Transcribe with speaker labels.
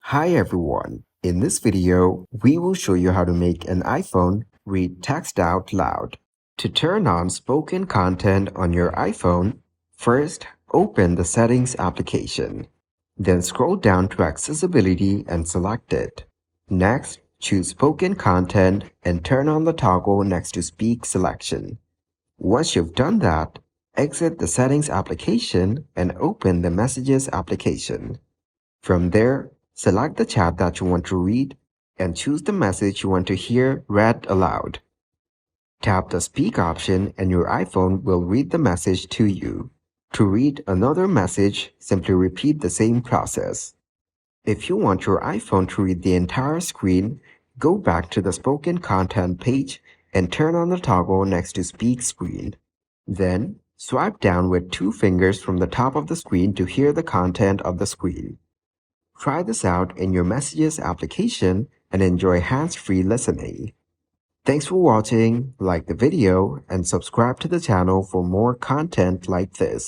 Speaker 1: Hi everyone. In this video, we will show you how to make an iPhone read text out loud. To turn on spoken content on your iPhone, first open the Settings application. Then scroll down to Accessibility and select it. Next, choose Spoken Content and turn on the toggle next to Speak selection. Once you've done that, exit the Settings application and open the Messages application. From there, select the chat that you want to read and choose the message you want to hear read aloud. Tap the Speak option and your iPhone will read the message to you. To read another message, simply repeat the same process. If you want your iPhone to read the entire screen, go back to the spoken content page and turn on the toggle next to Speak Screen. Then, swipe down with 2 fingers from the top of the screen to hear the content of the screen. Try this out in your Messages application and enjoy hands-free listening. Thanks for watching, like the video, and subscribe to the channel for more content like this.